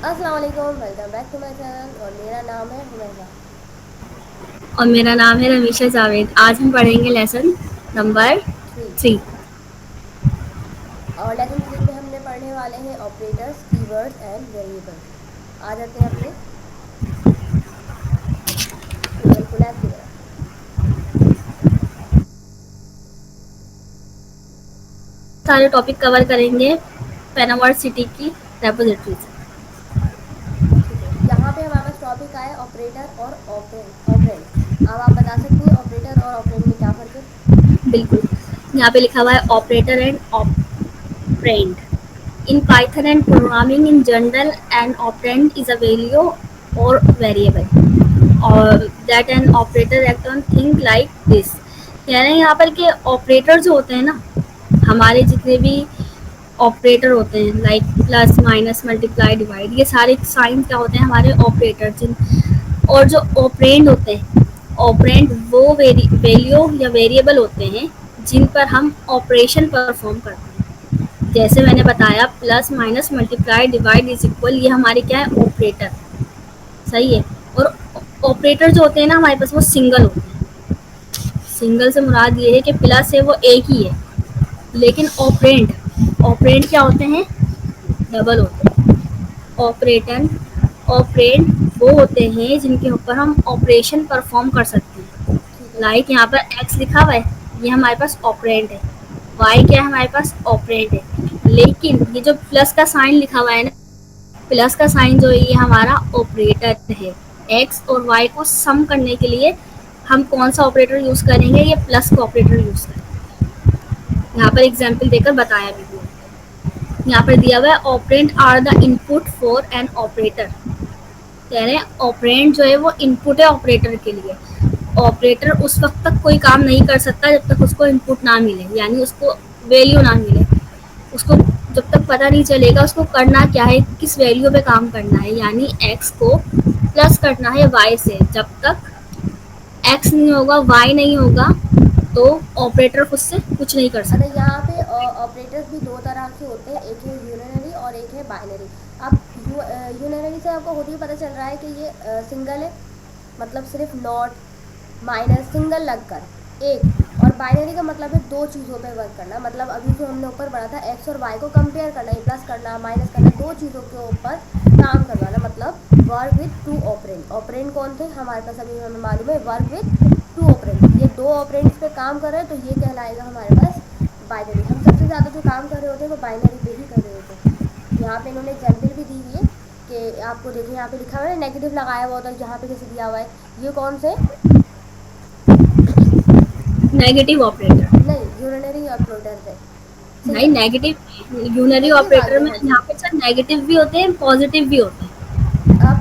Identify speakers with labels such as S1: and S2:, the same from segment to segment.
S1: अस्सलाम वालेकुम, welcome back to my channel और मेरा नाम है हुमैमा।
S2: और मेरा नाम है रमीशा जावेद। आज हम पढ़ेंगे लेसन नंबर
S1: थ्री।
S2: 3।
S1: और लेसन थ्री में हमने पढ़ने वाले हैं ऑपरेटर्स, कीवर्ड्स एंड वेरिएबल्स। आ जाते हैं अपने गूगल कोलैब की तरफ।
S2: सारे टॉपिक कवर करेंगे पेनावर्ड सिटी की रेपोजिटरी से।
S1: ठीक है, यहाँ पे हमारे पास टॉपिक आया ऑपरेटर और ऑपरेंड। अब आप बता सकती हैं ऑपरेटर और ऑपरेंड में क्या फ़र्क है?
S2: बिल्कुल, यहाँ पे लिखा हुआ है operator and operand. In Python and programming in general and operand is a value और वेरिएबल और that an operator act on thing like this. कह रहे हैं यहाँ पर कि ऑपरेटर जो होते हैं ना, हमारे जितने भी ऑपरेटर होते हैं like plus minus multiply divide, ये सारे साइन क्या होते हैं हमारे ऑपरेटर जिन। और जो ऑपरेंड होते हैं, ऑपरेंड वो वैल्यू या वेरिएबल होते हैं जिन पर हम ऑपरेशन परफॉर्म करते हैं। जैसे मैंने बताया plus minus multiply divide is equal, ये हमारे क्या है ऑपरेटर। सही है। और ऑपरेटर जो होते हैं ना हमारे पास वो सिंगल होते हैं। सिंगल से मुराद ये है कि प्लस है वो एक ही है, लेकिन ऑपरेंड ऑपरेंड क्या होते हैं, डबल होते हैं। ऑपरेटर ऑपरेंड वो होते हैं जिनके ऊपर हम ऑपरेशन परफॉर्म कर सकते हैं।
S1: ठीक है।
S2: लाइक यहाँ पर एक्स लिखा हुआ है, ये हमारे पास ऑपरेंड है। वाई क्या है हमारे पास ऑपरेंड है। लेकिन ये जो प्लस का साइन लिखा हुआ है ना, प्लस का साइन जो है ये हमारा ऑपरेटर है। एक्स और वाई को सम करने के लिए हम कौन सा ऑपरेटर यूज करेंगे, ये प्लस का ऑपरेटर यूज करेंगे। यहाँ पर एग्जाम्पल देकर बताया भी। यहाँ पर दिया हुआ है operand are the input for an operator. कह रहे हैं ऑपरेंड जो है वो इनपुट है ऑपरेटर के लिए। ऑपरेटर उस वक्त तक कोई काम नहीं कर सकता जब तक उसको इनपुट ना मिले, यानी उसको वैल्यू ना मिले। उसको जब तक पता नहीं चलेगा उसको करना क्या है, किस वैल्यू पे काम करना है, यानी एक्स को प्लस करना है वाई से। जब तक एक्स नहीं होगा वाई नहीं होगा तो ऑपरेटर खुद से कुछ नहीं कर
S1: अच्छा,
S2: सकता।
S1: यहाँ पे ऑपरेटर्स भी दो तरह के होते हैं, एक है यूनरी और एक है बाइनरी। अब यूनरी से आपको खुद ही पता चल रहा है कि ये सिंगल है, मतलब सिर्फ नॉट माइनस सिंगल लगकर एक। और बाइनरी का मतलब है दो चीज़ों पे वर्क करना, मतलब अभी जो हमने ऊपर पढ़ा था एक्स और वाई को कंपेयर करना, ये प्लस करना माइनस करना, दो चीज़ों के ऊपर काम करवाना, मतलब work with to operand. Operand कौन थे हमारे पास, अभी हमें मालूम है वर्क विथ टू ऑपरेंड्स। ये दो ऑपरेंड्स पे काम कर रहे हैं तो ये कहलाएगा हमारे पास बाइनरी। हम सबसे ज़्यादा जो काम कर रहे होते हैं वो बाइनरी पे ही कर रहे होते हैं। यहाँ पे इन्होंने एग्जाम्पल भी दी हुई है कि आपको देखिए यहाँ पे लिखा हुआ है नेगेटिव लगाया हुआ होता है, यहाँ पे कैसे दिया हुआ है, ये कौन से
S2: नेगेटिव ऑपरेटर।
S1: नहीं यूरिनरी ऑपरेटर्स है।
S2: नहीं,
S1: सिंगल
S2: नेगेटिव यूनरी
S1: नेगेटिव आ
S2: ऑपरेटर
S1: गया,
S2: में
S1: हाँ जी।
S2: यहाँ पे सर नेगेटिव भी होते हैं पॉजिटिव भी होते हैं।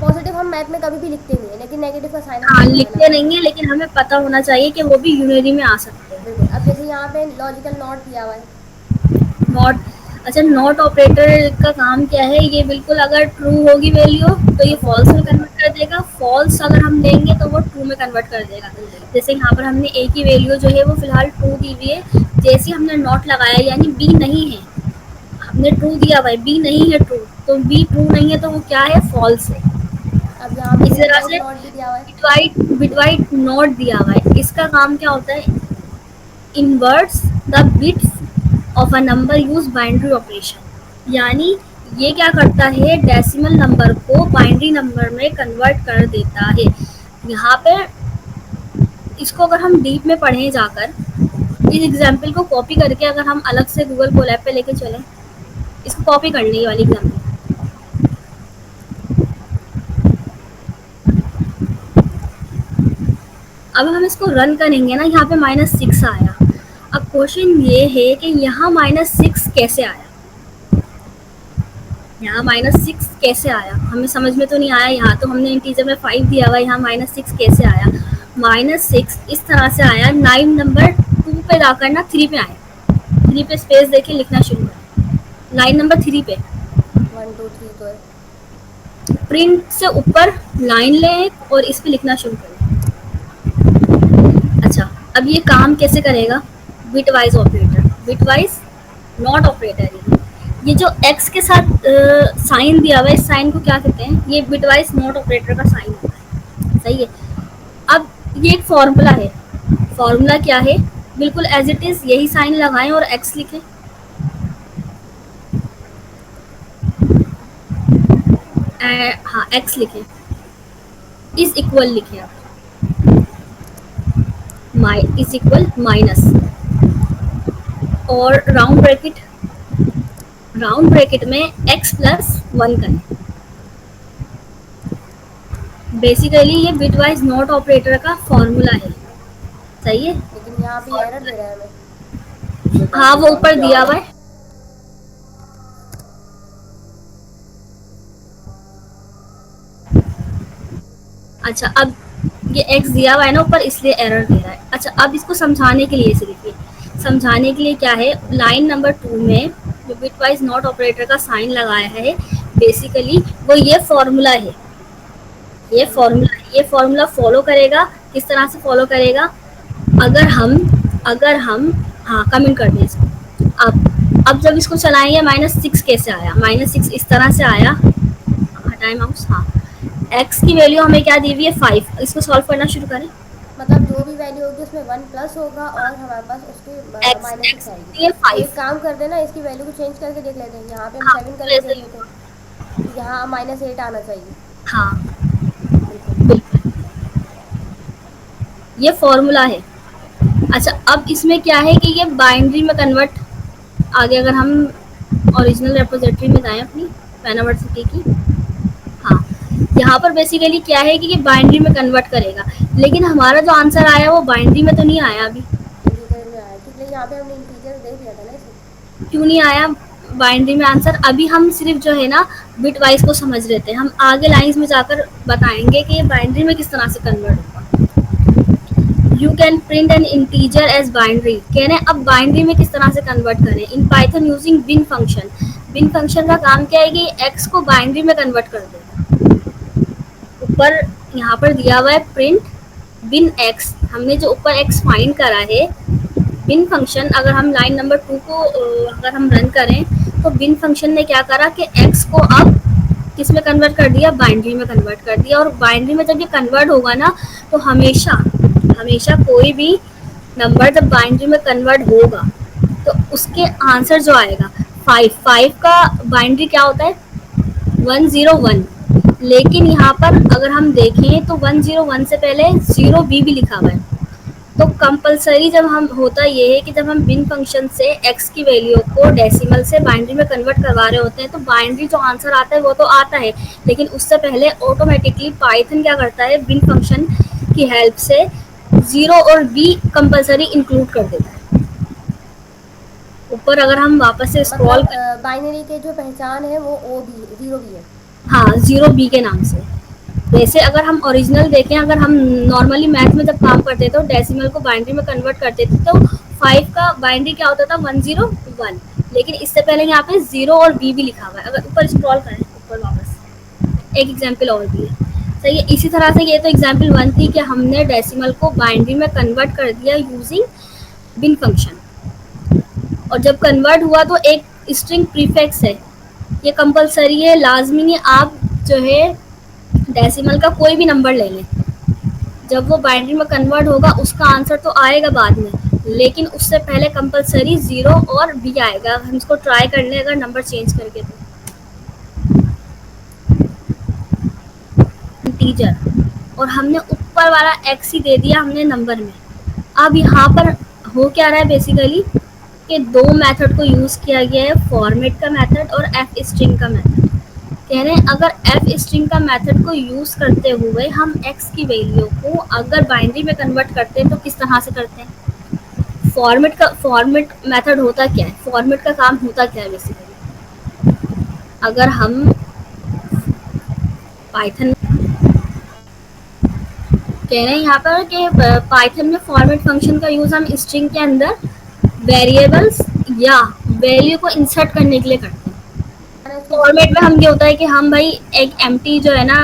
S1: पॉजिटिव हम मैथ में कभी भी लिखते नहीं है, लेकिन नेगेटिव का साइन हमें
S2: हाँ,
S1: लगाना
S2: लिखते
S1: आता
S2: नहीं
S1: है।
S2: है लेकिन हमें पता होना चाहिए कि वो भी यूनरी में आ सकते हैं।
S1: बिल्कुल, अब जैसे यहाँ पे लॉजिकल नॉट दिया हुआ है।
S2: नॉट, अच्छा नॉट ऑपरेटर का काम क्या है, ये बिल्कुल अगर ट्रू होगी वैल्यू तो ये
S1: तो फॉल्स
S2: फॉल्स
S1: कर
S2: में
S1: देगा।
S2: कन्वर्ट कर देगा, फॉल्स अगर हम देंगे तो वो ट्रू में कन्वर्ट कर देगा।
S1: बिल्कुल।
S2: जैसे यहाँ पर हमने ए की वैल्यू जो है वो फिलहाल ट्रू दी हुई है, जैसे ही हमने नॉट लगाया यानी बी नहीं है, हमने ट्रू दिया हुआ है बी नहीं है ट्रू, तो बी ट्रू नहीं है तो वो क्या है फॉल्स है।
S1: अब यहाँ पे
S2: इस तरह
S1: बिटवाइज
S2: से
S1: नॉट भी दिया हुआ है।
S2: बिटवाइट नॉट दिया हुआ है, इसका काम क्या होता है, inverts the bits of a number use binary operation, यानी ये क्या करता है डेसिमल नंबर को बाइनरी नंबर में कन्वर्ट कर देता है। यहाँ पे इसको अगर हम डीप में पढ़ें जाकर, इस एग्जाम्पल को कॉपी करके अगर हम अलग से गूगल कोलैब पे लेके चलें, इसको कॉपी करने ये वाली एग्जाम्पल। अब हम इसको रन करेंगे ना, यहाँ पे -6 आया। अब क्वेश्चन ये है कि यहाँ -6 कैसे आया, यहाँ -6 कैसे आया, हमें समझ में तो नहीं आया। यहाँ तो हमने इंटीजर में 5 दिया हुआ है, यहाँ -6 कैसे आया। -6 इस तरह से आया, 9 नंबर 2 पे जाकर ना 3 पे आया। 3 पे स्पेस देके लिखना शुरू करें, लाइन नंबर 3 पे
S1: 1 2 3 तो है।
S2: प्रिंट से ऊपर लाइन लें और इस पे लिखना शुरू करें। अच्छा, अब ये काम कैसे करेगा, bitwise operator, bitwise not operator, ये जो एक्स के साथ साइन दिया हुआ है, इस साइन को क्या कहते हैं? ये बिटवाइज नॉट ऑपरेटर का साइन होता है, सही है। अब ये एक फॉर्मूला है, फॉर्मूला क्या है? बिल्कुल एज इट इज यही साइन लगाएं और एक्स लिखें। हाँ, एक्स लिखें, इज इक्वल लिखें आप, इज इक्वल माइनस, और राउंड ब्रैकेट में एक्स प्लस वन करें। बेसिकली ये बिटवाइज नॉट ऑपरेटर का फॉर्मूला है, सही है।
S1: लेकिन यहाँ पे एरर दे रहा है हमें।
S2: हाँ, वो ऊपर दिया हुआ है। अच्छा, अब ये एक्स दिया हुआ है ना ऊपर, इसलिए एरर दे रहा है। अच्छा, अब इसको समझाने के लिए इसे देखिए, समझाने के लिए क्या है, लाइन नंबर 2 में जो बिटवाइज नॉट ऑपरेटर का साइन लगाया है, बेसिकली वो ये फॉर्मूला है, ये फॉर्मूला फॉलो करेगा। किस तरह से फॉलो करेगा? अगर हम हाँ, कमेंट कर दें इसको। अब जब इसको चलाएंगे, -6 कैसे आया? -6 इस तरह से आया, हटाएं माउस, हाँ। एक्स की वैल्यू हमें क्या दी हुई है? 5। इसको सॉल्व करना शुरू करें।
S1: मतलब जो भी वैल्यू होगी उसमें 1 प्लस होगा और हमारे पास उसकी
S2: एक्स
S1: -6
S2: एक्स
S1: आएगी।
S2: दी है
S1: तो
S2: 5।
S1: एक काम करते हैं ना, इसकी वैल्यू को चेंज करके देख लेते हैं। यहाँ पे हम
S2: हाँ,
S1: 7
S2: तो
S1: करके
S2: ऐसे
S1: देख
S2: ही
S1: लेते हैं,
S2: होगा।
S1: तो यहाँ -8 आना चाहिए।
S2: हाँ,
S1: बिल्कुल।
S2: बिल्कुल, ये फॉर्मूला है। अच्छा, अब इसमें क्या है कि ये बाइनरी में कन्वर्ट, आगे अगर हम ओरिजिनल रेपोजिटरी में जाएं अपनी पैनावर्सिटी की, हाँ, यहाँ पर बेसिकली क्या है कि ये बाइनरी में कन्वर्ट करेगा, लेकिन हमारा जो आंसर आया वो बाइनरी में तो नहीं आया अभी।
S1: इंटीजर में आया, क्योंकि यहाँ पे हमने इंटीजर दे दिया था ना इसे।
S2: क्यों नहीं आया बाइनरी में आंसर? अभी हम सिर्फ जो है ना बिट वाइज को समझ लेते हैं, हम आगे लाइंस में जाकर बताएंगे कि ये बाइनरी में किस तरह से कन्वर्ट होगा। You can print an integer as binary, कह रहे हैं अब बाइनरी में किस तरह से कन्वर्ट करें in Python using bin function. Bin function का काम क्या है कि एक्स को बाइनरी में कन्वर्ट कर देगा। ऊपर यहाँ पर दिया हुआ है प्रिंट बिन एक्स, हमने जो ऊपर एक्स फाइंड करा है, बिन फंक्शन, अगर हम लाइन नंबर 2 को अगर हम रन करें, तो बिन फंक्शन ने क्या करा कि एक्स को अब किस में कन्वर्ट कर दिया? बाइनरी में कन्वर्ट कर दिया। और बाइनरी में जब ये कन्वर्ट होगा ना, तो हमेशा हमेशा कोई भी नंबर जब बाइनरी में कन्वर्ट होगा तो उसके आंसर जो आएगा 5 का बाइनरी क्या होता है? 101। लेकिन यहाँ पर अगर हम देखें तो 101 से पहले 0b भी लिखा हुआ है। तो कंपलसरी जब हम होता ये है कि जब हम बिन फंक्शन से एक्स की वैल्यू को डेसिमल से बाइनरी में कन्वर्ट करवा रहे होते हैं, तो बाइनरी जो आंसर आता है वो तो आता है, लेकिन उससे पहले ऑटोमेटिकली पाइथन क्या करता है, बिन फंक्शन की हेल्प से 0 और b कंपलसरी इंक्लूड कर देता है। ऊपर अगर हम वापस से स्क्रॉल,
S1: मतलब बाइनरी के जो पहचान है वो ओ भी, 0 भी है।
S2: हाँ, 0b के नाम से। वैसे अगर हम ओरिजिनल देखें, अगर हम नॉर्मली मैथ में जब काम करते थे तो डेसिमल को बाइनरी में कन्वर्ट करते थे, तो 5 का बाइनरी क्या होता था? 101। लेकिन इससे पहले यहाँ पे 0 और b भी लिखा हुआ है। अगर ऊपर स्क्रॉल करें, ऊपर वापस एक एग्जाम्पल और भी है, सही है। इसी तरह से ये तो एग्जाम्पल 1 थी कि हमने डेसिमल को बाइनरी में कन्वर्ट कर दिया यूजिंग बिन फंक्शन, और जब कन्वर्ट हुआ तो एक स्ट्रिंग प्रीफिक्स है, ये कंपलसरी है, लाजमी है। आप जो है डेसिमल का कोई भी नंबर ले लें, जब वो बाइनरी में कन्वर्ट होगा उसका आंसर तो आएगा बाद में, लेकिन उससे पहले कंपलसरी 0 और b आएगा। हम इसको ट्राई कर लें अगर नंबर चेंज करके, तो इंटीजर, और हमने ऊपर वाला x ही दे दिया हमने नंबर में। अब यहाँ पर हो क्या रहा है बेसिकली कि दो मेथड को यूज़ किया गया है, फॉर्मेट का मेथड और एफ स्ट्रिंग का मेथड। कह रहे हैं अगर एफ स्ट्रिंग का मेथड को यूज़ करते हुए हम एक्स की वैल्यू को अगर बाइनरी में कन्वर्ट करते हैं तो किस तरह से करते हैं? फॉर्मेट मेथड होता क्या है? फॉर्मेट का काम होता क्या है बेसिकली? अगर हम पाइथन कह रहे हैं यहाँ पर कि पाइथन में फॉर्मेट फंक्शन का यूज़ हम स्ट्रिंग के अंदर वेरिएबल्स या वैल्यू को इंसर्ट करने के लिए करते हैं।
S1: मैंने इसके
S2: फॉर्मेट में हम ये होता है कि हम भाई एक एम्प्टी जो है ना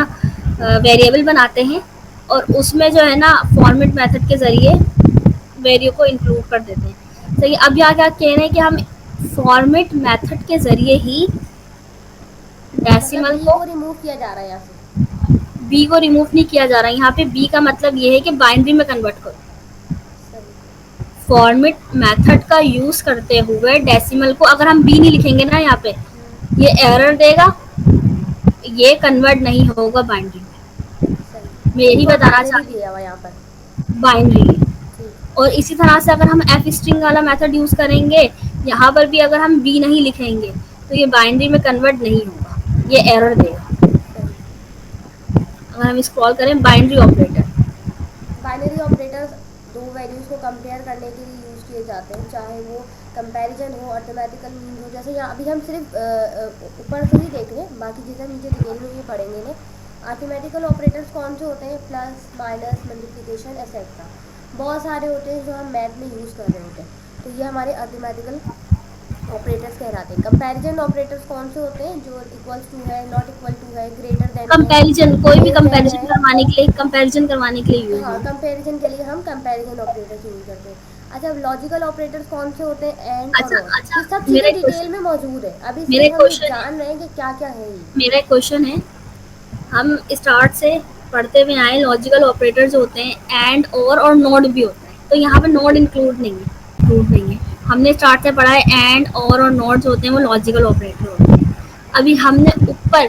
S2: वेरिएबल बनाते हैं, और उसमें जो है ना फॉर्मेट मेथड के ज़रिए वैल्यू को इंक्लूड कर देते हैं। सही। अब यहाँ क्या कह रहे हैं कि हम फॉर्मेट मेथड के जरिए ही
S1: मतलब
S2: डेसिमल
S1: बी
S2: को,
S1: को रिमूव किया जा रहा है यहाँ से।
S2: बी को रिमूव नहीं किया जा रहा है। यहाँ पे बी का मतलब ये है कि बाइनरी में कन्वर्ट करो।
S1: सही।
S2: फॉर्मेट मेथड का यूज करते हुए डेसिमल को, अगर हम बी नहीं लिखेंगे ना यहाँ पे,
S1: हम्म।
S2: ये एरर देगा, ये कन्वर्ट नहीं होगा बाइनरी में।
S1: सही।
S2: मैं
S1: सिर्फ
S2: यही
S1: और
S2: बताना
S1: बाइनरी
S2: चाहती
S1: दिया हुआ यहाँ पर।
S2: हूँ, बाइनरी।
S1: ठीक।
S2: और इसी तरह से अगर हम एफ स्ट्रिंग वाला मेथड यूज करेंगे, यहाँ पर भी अगर हम बी नहीं लिखेंगे तो ये बाइनरी में कन्वर्ट नहीं होगा, ये एरर देगा।
S1: सही।
S2: अगर हम स्क्रॉल करें, बाइनरी ऑपरेटर,
S1: बाइनरी ऑपरेटर्स दो वैल्यूज़ को कंपेयर करने के लिए यूज़ किए जाते हैं, चाहे वो कंपैरिजन हो, अर्थमेटिकल मीन हो। जैसे यहाँ अभी हम सिर्फ ऊपर से ही देख रहे हैं, बाकी चीज़ें नीचे डिटेल में भी पढ़ेंगे इन्हें। अर्थमेटिकल ऑपरेटर्स कौन से होते हैं? Plus, minus, multiplication, etcetera. बहुत सारे होते हैं जो हम मैथ में यूज़ कर रहे होते हैं, तो ये हमारे अर्थमेटिकल ऑपरेटर्स कहलाते हैं। कंपैरिजन ऑपरेटर्स कौन से होते हैं? जो इक्वल्स टू है, नॉट इक्वल टू है, ग्रेटर देन है,
S2: कंपैरिजन, कोई भी
S1: लेस देन
S2: कंपैरिजन
S1: है।
S2: करवाने के लिए, कंपैरिजन करवाने के लिए यूज
S1: हाँ,
S2: होगा।
S1: कंपैरिजन के लिए हम कंपैरिजन ऑपरेटर्स यूज करते हैं। अच्छा, लॉजिकल ऑपरेटर्स कौन से होते हैं? एंड और
S2: अच्छा
S1: और।
S2: अच्छा,
S1: ये सब
S2: मेरा
S1: चीज़ें
S2: एक
S1: डिटेल
S2: क्वेश्चन
S1: में मौजूद है, अभी
S2: मेरा
S1: सिर्फ
S2: एक
S1: हम ये
S2: क्वेश्चन है
S1: जान रहे हैं कि क्या क्या है ये।
S2: मेरा एक क्वेश्चन है। हम स्टार्ट से पढ़ते हुए आए, लॉजिकल ऑपरेटर जो होते हैं एंड और नोड भी होता है, तो यहाँ पे नोड इंक्लूड नहीं है। हमने स्टार्ट से पढ़ा है एंड और नोड जो होते हैं वो लॉजिकल ऑपरेटर होते हैं। अभी हमने ऊपर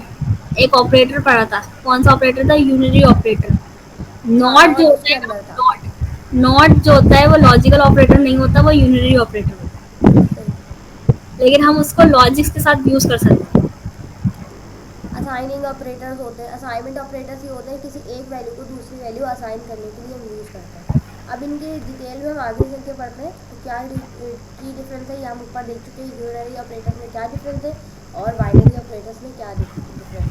S2: एक ऑपरेटर पढ़ा था, कौन सा ऑपरेटर था? Unary operator.
S1: हाँ,
S2: नॉट जो
S1: नॉट
S2: होता
S1: उसके
S2: है ना,
S1: अंदर था।
S2: नॉट जो होता है वो लॉजिकल ऑपरेटर नहीं होता, वो यूनिरी ऑपरेटर होता है।
S1: सही।
S2: लेकिन हम उसको लॉजिक्स के साथ यूज कर सकते हैं।
S1: असाइनिंग ऑपरेटर्स होते हैं, असाइनमेंट ऑपरेटर्स ये होते हैं किसी एक वैल्यू को दूसरी वैल्यू असाइन करने के लिए हम यूज़ करते हैं। अब इनके डिटेल में हम आगे चल के पढ़ते हैं तो क्या की डिफरेंस है, ये हम ऊपर देख चुके हैं। यूनरी ऑपरेटर्स में क्या डिफरेंस है और बाइनरी ऑपरेटर्स में क्या डिफरेंस है।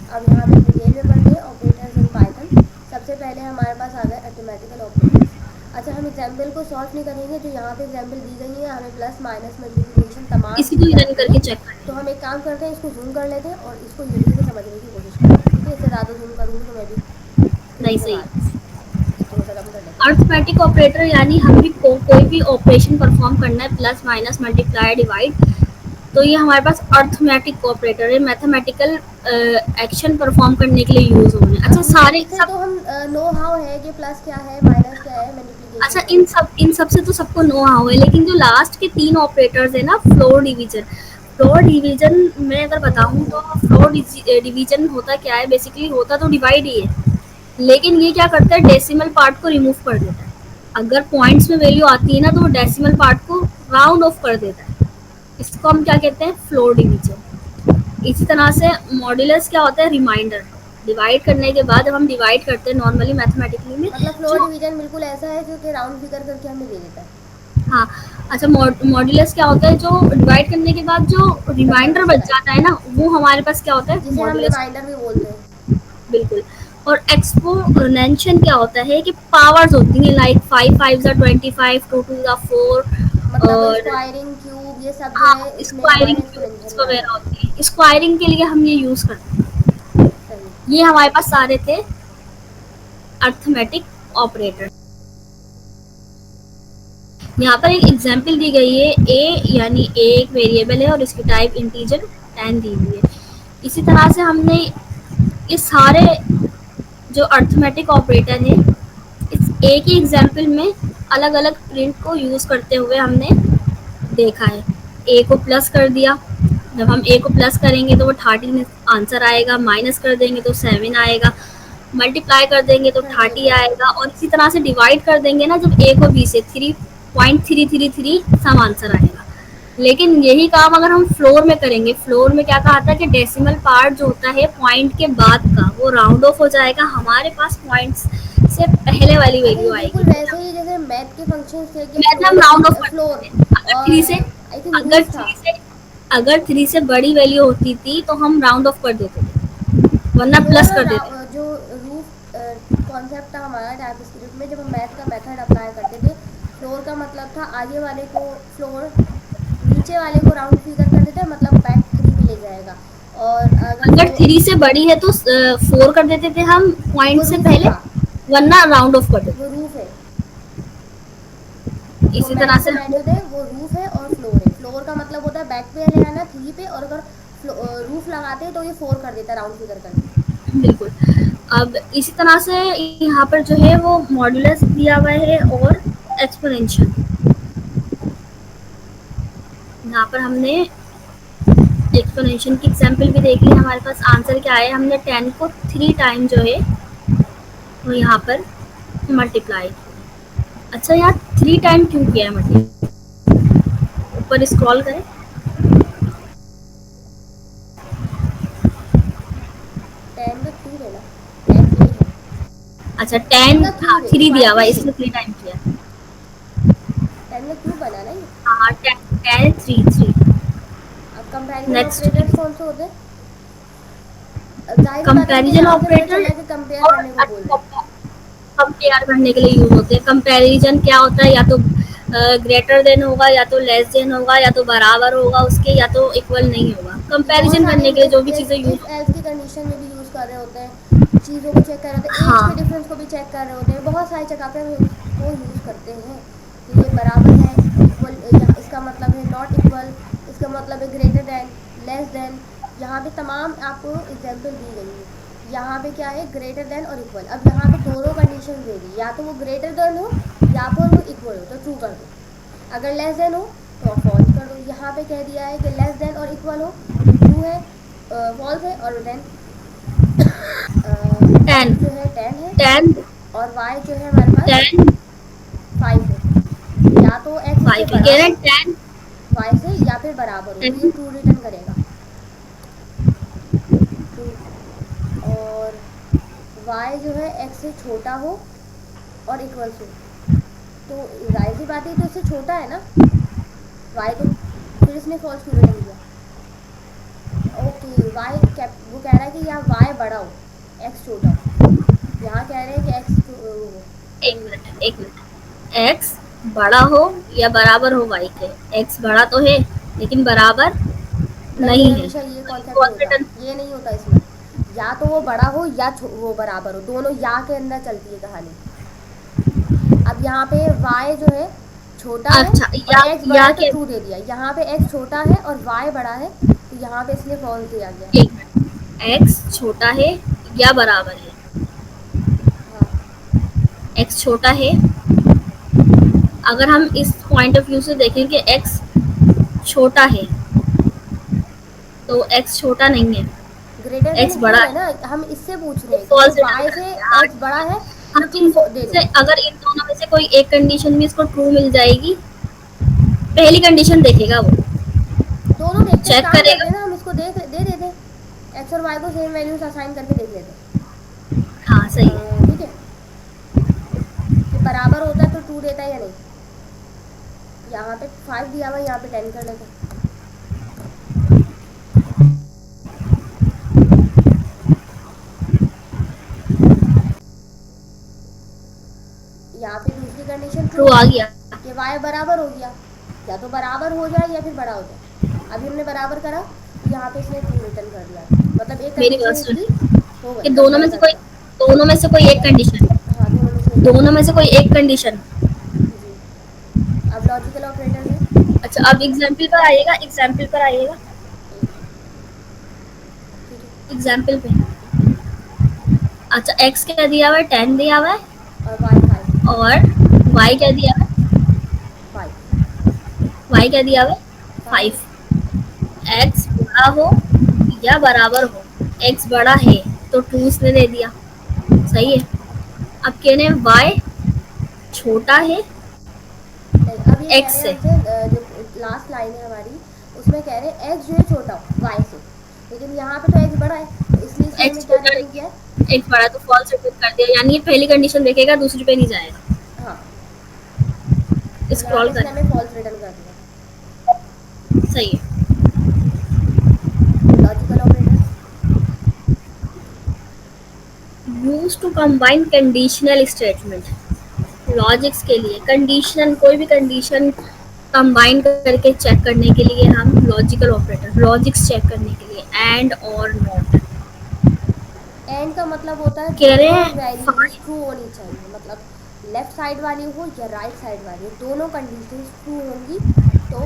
S1: अब यहाँ पे हम डिटेल में पढ़ते हैं ऑपरेटर्स इन पाइथन। सबसे पहले हमारे पास आ गए अर्थमेटिकल ऑपरेटर्स। अच्छा, हम एग्जाम्पल को सॉल्व नहीं करेंगे, जो यहाँ पे एग्जाम्पल दी गई है, हमें प्लस, माइनस, मल्टीप्लिकेशन तमाम
S2: इसी को
S1: चीज़ें
S2: ही रन
S1: जाननी है।
S2: करके चेक
S1: तो
S2: करें।
S1: हम एक काम करते हैं, इसको जूम कर लेते हैं और इसको यहीं से समझने की कोशिश करते हैं। ठीक है, इससे ज़्यादा जूम करूँगी तो मैं भी
S2: नहीं,
S1: स्क्रीन से
S2: सही।
S1: बाहर, थोड़ा सा कम कर लेते हैं।
S2: अर्थमेटिक ऑपरेटर यानी हम भी कोई भी ऑपरेशन परफॉर्म करना है, प्लस माइनस मल्टीप्लाई डिवाइड, तो ये हमारे पास अर्थमेटिक ऑपरेटर है, मैथमेटिकल एक्शन परफॉर्म करने के लिए यूज हो रहे हैं।
S1: अब
S2: अच्छा, सारे
S1: मैथ से
S2: सब।
S1: तो हम नो हाउ है कि प्लस क्या है, माइनस क्या है, मल्टीप्लिकेशन
S2: अच्छा,
S1: क्या है।
S2: इन सब से तो सबको नो हाउ है, लेकिन जो लास्ट के तीन ऑपरेटर्स है ना, फ्लोर डिवीजन में अगर बताऊं तो फ्लोर डिवीजन होता क्या है? बेसिकली होता तो डिवाइड ही है, लेकिन ये क्या करता है? डेसिमल पार्ट को रिमूव कर देता है। अगर पॉइंट्स में वैल्यू आती है ना, तो वो डेसिमल पार्ट को राउंड ऑफ कर देता है। इसको हम क्या कहते हैं? Floor division. इसी तरह से मॉड्यूलस क्या होता है? रिमाइंडर। डिवाइड करने के बाद जब हम डिवाइड करते हैं नॉर्मली मैथमेटिकली में,
S1: मतलब फ्लोर
S2: जो,
S1: डिवीजन बिल्कुल ऐसा है जो कि राउंड फिगर करके हमें दे देता है।
S2: हाँ, अच्छा, मॉड्यूलस क्या होता है? जो डिवाइड करने के बाद जो रिमाइंडर
S1: नंबर्स
S2: बच
S1: टाइप,
S2: जाता है ना, वो हमारे पास क्या होता है?
S1: जिसे हम
S2: मॉड्यूलस।
S1: रिमाइंडर भी बोलते हैं।
S2: बिल्कुल। और एक्सपोनेंशियल क्या होता है? कि पावर्स होती हैं, लाइक 5 5 जा 25, 2 2 जा 4,
S1: मतलब
S2: और
S1: स्क्वायरिंग, क्यूब, ये सब जो
S2: हाँ,
S1: है इसमें
S2: स्क्वायरिंग
S1: हमारे एक्सपोनेंशियल
S2: क्यूब्स
S1: में आ
S2: वगैरह
S1: जाते हैं।
S2: होती है, स्क्वायरिंग के लिए हम ये यूज करते हैं।
S1: सही।
S2: ये हमारे पास सारे थे अर्थमेटिक ऑपरेटर। यहाँ पर एक एग्जांपल दी गई है, ए यानी ए एक वेरिएबल है और इसकी टाइप इंटीजर 10 दी हुई है। इसी तरह से हमने ये सारे जो अर्थमेटिक ऑपरेटर है, इस एक ही एग्जांपल में अलग अलग प्रिंट को यूज करते हुए हमने देखा है। ए को प्लस कर दिया, जब हम ए को प्लस करेंगे तो वो 13 आंसर आएगा, माइनस कर देंगे तो 7 आएगा, मल्टीप्लाई कर देंगे तो 30
S1: 38 आएगा।
S2: आएगा, और इसी तरह से डिवाइड कर देंगे ना, जब ए को बी से 3.333 सम आंसर आएगा। लेकिन यही काम अगर हम फ्लोर में करेंगे, फ्लोर में क्या कहा था? कि डेसिमल पार्ट जो होता है पॉइंट के बाद का, वो राउंड ऑफ हो जाएगा, हमारे पास पॉइंट्स से पहले वाली
S1: अच्छा, ये
S2: वैल्यू आएगी।
S1: बिल्कुल वैसे ही जैसे मैथ के फंक्शंस थे कि
S2: मैथ में हम
S1: फ्लोर,
S2: राउंड ऑफ कर
S1: फ्लोर
S2: देते हैं।
S1: और आई थिंक
S2: अगर
S1: रूफ था।
S2: थ्री से अगर 3 से बड़ी वैल्यू होती थी तो हम राउंड ऑफ कर देते थे, वरना
S1: फ्लोर
S2: प्लस
S1: और
S2: कर देते थे।
S1: जो रूफ कॉन्सेप्ट था हमारा टाइप स्क्रिप्ट में, जब हम मैथ का मेथड अप्लाई करते थे, फ्लोर का मतलब था आगे वाले को फ्लोर, नीचे वाले को राउंड फिगर कर देते हैं, मतलब बैक 3 पे ले जाएगा। और अगर
S2: अगर
S1: फ्लोर,
S2: 3 से बड़ी है तो 4 कर देते थे हम
S1: वो
S2: पॉइंट से
S1: रूफ
S2: पहले,
S1: था,
S2: वरना राउंड ऑफ कर
S1: वो
S2: देते
S1: रूफ है।
S2: थे।
S1: जो
S2: इसी तरह
S1: मैथ
S2: से
S1: के मेथड है वो रूफ है और फ्लोर है। फ्लोर का मतलब होता है बैक पे ले आना 3 पे, और अगर रूफ लगाते हैं तो ये 4 कर देता है राउंड फिगर करके।
S2: बिल्कुल। अब इसी तरह से यहाँ पर जो है वो मॉड्यूलस दिया हुआ है और एक्सपोनेंशियल। यहाँ पर हमने एक्सपोनेंशियल की एग्जाम्पल भी देख ली। हमारे पास आंसर क्या है, हमने 10 को 3 टाइम जो है वो यहाँ पर मल्टीप्लाई। अच्छा, यहाँ 3 टाइम क्यों किया है मल्टीप्लाई? ऊपर स्क्रॉल करें।
S1: 10 का क्यूब है ना, 10 ए है।
S2: अच्छा,
S1: 10
S2: 10,
S1: का
S2: हाँ
S1: क्यूब है,
S2: 3 दिया
S1: वाई
S2: हुआ
S1: का
S2: है
S1: क्यूब।
S2: इसलिए 3 टाइम किया।
S1: 10 का क्यूब बना ना ये।
S2: हाँ, 10 3 3।
S1: अब कंपैरिजन
S2: नेक्स्ट,
S1: ऑपरेटर्स कौन से होते हैं? जाहिर सी बात है, हमको
S2: कंपैरिजन
S1: नाम से पता चल
S2: ऑपरेटर
S1: रहा है कि कंपेयर
S2: और
S1: करने को बोल रहे हैं।
S2: कंपेयर करने के लिए यूज होते हैं। कंपैरिजन क्या होता है, या तो ग्रेटर देन होगा, या तो लेस देन होगा, या तो बराबर होगा उसके, या तो इक्वल नहीं होगा।
S1: बहुत
S2: कंपैरिजन
S1: सारे
S2: करने के लिए जो भी चीजें यूज
S1: इफ
S2: होती
S1: एल्स की कंडीशन में भी यूज़ कर रहे होते हैं, चीज़ों को चेक कर रहे होते
S2: हैं।
S1: हैं, एज के
S2: हाँ,
S1: डिफरेंस को भी चेक कर रहे होते हैं, बहुत सारी जगह पे हम उसको यूज़ करते हैं कि ये बराबर है, इक्वल, यहाँ इसका मतलब है नॉट इक्वल, इसका मतलब है ग्रेटर देन, लेस देन। यहाँ पे तमाम आपको एग्जाम्पल दी गई है। यहाँ पे क्या है, ग्रेटर देन और इक्वल। अब यहाँ पे दोनों कंडीशन दे दी, या तो वो ग्रेटर देन हो या फिर वो इक्वल हो, तो ट्रू कर दो। अगर लेस देन हो तो फॉल्स कर दो। यहाँ पे कह दिया है कि लेस देन और इक्वल हो तो ट्रू है, फॉल्स है, और देन
S2: 10
S1: एक्स जो है 10 है
S2: 10
S1: और वाई जो है हमारे पास
S2: 10
S1: 5 है। या तो एक्स इससे
S2: 5
S1: बड़ा
S2: कह रहे
S1: हो
S2: हैं 10
S1: वाई से, या फिर बराबर हो, तो ये
S2: 10।
S1: ट्रू रिटर्न करेगा, ट्रू। और वाई जो है एक्स से छोटा हो और इक्वल्स हो, तो जाहिर सी बात है तो इससे छोटा है ना वाई, तो फिर इसने फॉल्स क्यों रिटर्न किया? ओके, वाई कैप वो कह रहा है कि यहाँ वाई बड़ा हो, एक्स छोटा हो। यहाँ कह रहे हैं कि एक्स हो,
S2: एक
S1: सॉरी।
S2: मिनट, एक मिनट। एक्स बड़ा हो या बराबर हो वाई के? एक्स बड़ा तो है लेकिन बराबर
S1: नहीं,
S2: नहीं है,
S1: हमेशा ये
S2: तो ये
S1: कॉन्सेप्ट नहीं
S2: फॉल्स
S1: होता,
S2: रिटर्न।
S1: ये नहीं होता इसमें। या तो वो बड़ा हो या वो बराबर हो, दोनों या के अंदर चलती है कहानी। अब यहाँ पे y जो है छोटा है
S2: अच्छा,
S1: और x बड़ा
S2: या
S1: है, तो
S2: के,
S1: ट्रू दे दिया। यहाँ पे x छोटा है और y बड़ा है, तो यहाँ पे इसलिए फॉल्स दिया गया।
S2: एक मिनट, एक्स छोटा है या बराबर है?
S1: हाँ,
S2: एक्स छोटा है। अगर हम इस पॉइंट ऑफ व्यू से देखें कि एक्स छोटा है, तो एक्स छोटा नहीं है,
S1: ग्रेटर देन
S2: एक्स बड़ा
S1: इक्वल है
S2: है,
S1: ना, हम इससे पूछ
S2: तो
S1: रहे हैं कि जो
S2: फॉल्स रिटर्न
S1: y से
S2: करेंगे। हाँ
S1: x
S2: ठीक
S1: बड़ा
S2: है।
S1: है, तो
S2: हम
S1: ट्रू दे दो।
S2: से अगर इन दोनों में से कोई एक कंडीशन में इसको ट्रू मिल जाएगी, पहली कंडीशन देखेगा वो,
S1: दोनों देखते, एक
S2: चेक
S1: काम
S2: करेगा।
S1: करते हैं ना, हम इसको दे देते, x और y को सेम वैल्यूज असाइन करके देख लेते
S2: हाँ सही है।
S1: हैं। ठीक है, कि बराबर होता है तो ट्रू देता है या नहीं। यहाँ पे 5 दिया हुआ है, यहाँ पे 10 कर लेते हैं। यहाँ पे दूसरी कंडीशन ट्रू
S2: ट्रू
S1: है
S2: आ गया।
S1: कि y बराबर हो गया, या तो बराबर हो जाए या फिर बड़ा हो जाए। अभी हमने बराबर करा तो यहाँ पे इसने ट्रू रिटर्न कर दिया, मतलब एक
S2: मेरी बात
S1: कंडीशन
S2: सुन,
S1: इसकी हो गई
S2: कि
S1: कंपेयर करके।
S2: दोनों में से कोई एक कंडीशन,
S1: हाँ, दोनों में से एक
S2: दोनों में
S1: कंडीशन।
S2: से कोई एक कंडीशन।
S1: जी, अब लॉजिकल ऑपरेटर्स है।
S2: अच्छा, अब एग्जाम्पल पर आइएगा, एग्जाम्पल पर आइएगा,
S1: एक मिनट, ठीक है।
S2: एग्जाम्पल पे। अच्छा, एक्स क्या दिया हुआ है? 10 दिया हुआ है।
S1: और y 5,
S2: और वाई क्या दिया हुआ है?
S1: 5,
S2: वाई क्या दिया हुआ है?
S1: 5।
S2: 5। एक्स बड़ा हो या बराबर हो, एक्स बड़ा है तो टू उसने दे दिया, सही है। अब कह रहे हैं वाई छोटा है
S1: नहीं, अब ये कह
S2: एक्स
S1: रहे हैं
S2: से।
S1: हमसे, जो लास्ट लाइन है हमारी, उसमें कह रहे हैं x जो है छोटा हो y से, लेकिन यहाँ पे तो x बड़ा है, तो इसलिए इसने
S2: एक्स
S1: हमें क्या
S2: छोटा
S1: रिटर्न
S2: नहीं
S1: किया है?
S2: है, एक्स बड़ा, तो फॉल्स रिटर्न कर दिया, यानी ये पहली कंडीशन देखेगा, दूसरी पे नहीं जाएगा।
S1: हाँ, तो यहाँ पे
S2: स्क्रॉल
S1: इसने हमें
S2: करें।
S1: फॉल्स रिटर्न कर दिया।
S2: सही है।
S1: Logical operators.
S2: Use to combine conditional statement. Logics के लिए कंडीशन, कोई भी कंडीशन कंबाइन करके चेक करने के लिए हम लॉजिकल ऑपरेटर, लॉजिक्स चेक करने के लिए एंड और नॉट।
S1: एंड का मतलब होता है
S2: कह रहे
S1: दोनों
S2: हैं
S1: वैल्यूज
S2: फाइव।
S1: ट्रू होनी चाहिए, मतलब लेफ्ट साइड वाली हो या राइट साइड वाली हो, दोनों कंडीशंस ट्रू होंगी तो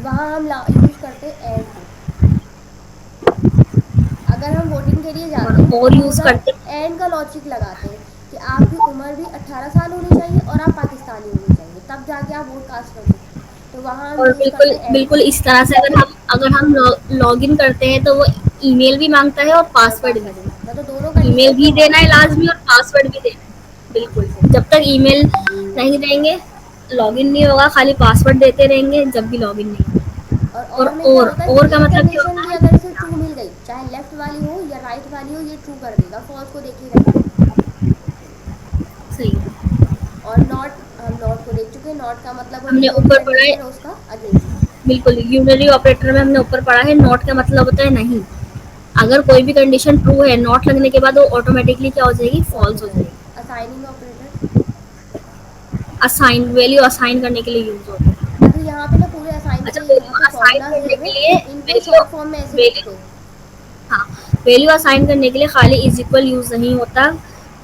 S1: वहाँ हम यूज़ करते हैं एंड को। अगर हम वोटिंग के लिए जाते हैं तो
S2: और
S1: हम
S2: यूज़
S1: उधर
S2: करते
S1: एंड का लॉजिक लगाते हैं कि आपकी उम्र भी 18 साल होनी चाहिए और आप पाकिस्तानी होनी चाहिए, तब जाके आप वोट कास्ट कर सकते हैं। तो वहाँ हम
S2: और
S1: यूज़
S2: बिल्कुल
S1: करते हैं एंड
S2: बिल्कुल
S1: को
S2: इस तरह से अगर हम लॉग इन करते हैं तो वो ईमेल भी मांगता है और
S1: और
S2: पासवर्ड
S1: पासवर्ड भी
S2: भी।
S1: मांगता है, तो दोनों
S2: ईमेल
S1: कंडीशन
S2: भी
S1: तो हाँ
S2: देना है लाजमी और पासवर्ड भी देना है। बिल्कुल, जब तक ईमेल नहीं देंगे लॉगिन नहीं होगा, खाली पासवर्ड देते रहेंगे जब भी लॉगिन नहीं होगा।
S1: और में क्या होता है कि
S2: और का
S1: एक
S2: मतलब क्या
S1: कंडीशन
S2: होता
S1: भी
S2: है?
S1: अगर इसे ट्रू मिल गई, चाहे लेफ्ट वाली हो या राइट वाली हो, ये ट्रू कर देगा, फॉल्स को देखेगा ही नहीं।
S2: सही है।
S1: और नॉट, हम नॉट को देख चुके हैं, नॉट का मतलब होता है
S2: हमने
S1: जो भी
S2: ऊपर पढ़ा है,
S1: कंडीशन है उसका अगेंस्ट।
S2: बिल्कुल यूनरी ऑपरेटर में हमने ऊपर पढ़ा है, नॉट का मतलब होता है नहीं। अगर कोई भी कंडीशन ट्रू है, नॉट लगने के बाद वो ऑटोमेटिकली क्या हो जाएगी?
S1: फॉल्स हो
S2: फॉल्स हो
S1: जाएगी।
S2: जाएगी।
S1: Assigning operator,
S2: assign value assign करने के लिए यूज होता है।
S1: मतलब यहाँ पे ना पूरे असाइन
S2: अच्छा,
S1: के यहाँ
S2: वैल्यू
S1: पे
S2: असाइन
S1: फॉर्मूलाज दिए
S2: करने
S1: हुए
S2: के
S1: हैं,
S2: लिए
S1: इनको
S2: वैल्यू
S1: शॉर्ट फॉर्म में ऐसे
S2: वैल्यू
S1: लिखते हैं।
S2: हाँ, वैल्यू असाइन करने के लिए खाली इज इक्वल यूज नहीं होता।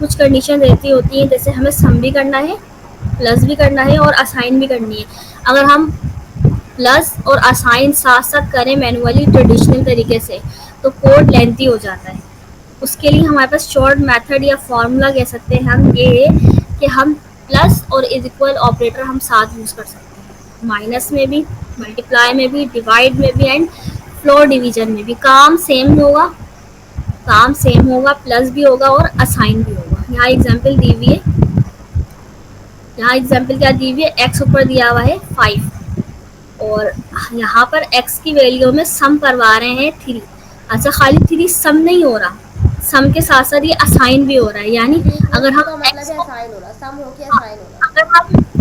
S2: कुछ कंडीशन रहती होती है, जैसे हमें सम भी करना है, प्लस भी करना है और असाइन भी करनी है। अगर हम प्लस और असाइन साथ साथ करें मैनुअली ट्रेडिशनल तरीके से तो कोड लेंथी हो जाता है। उसके लिए हमारे पास शॉर्ट मेथड या फॉर्मूला कह सकते हैं हम, ये कि हम प्लस और इज इक्वल ऑपरेटर हम साथ यूज कर सकते हैं, माइनस में भी, मल्टीप्लाई में भी, डिवाइड में भी एंड फ्लोर डिवीजन में भी। काम सेम होगा, प्लस भी होगा और असाइन भी होगा। यहाँ एग्जाम्पल क्या दी हुई है? एक्स ऊपर दिया हुआ है 5 और यहाँ पर x की वैल्यू में सम करवा रहे हैं 3। अच्छा, खाली 3 सम नहीं हो रहा, सम के साथ साथ ये असाइन भी हो रहा है। यानी
S1: थ्री प्लस
S2: अगर
S1: टू
S2: हम
S1: का मतलब
S2: x
S1: है
S2: को
S1: असाइन होना, सम हो के
S2: हाँ,
S1: असाइन होना।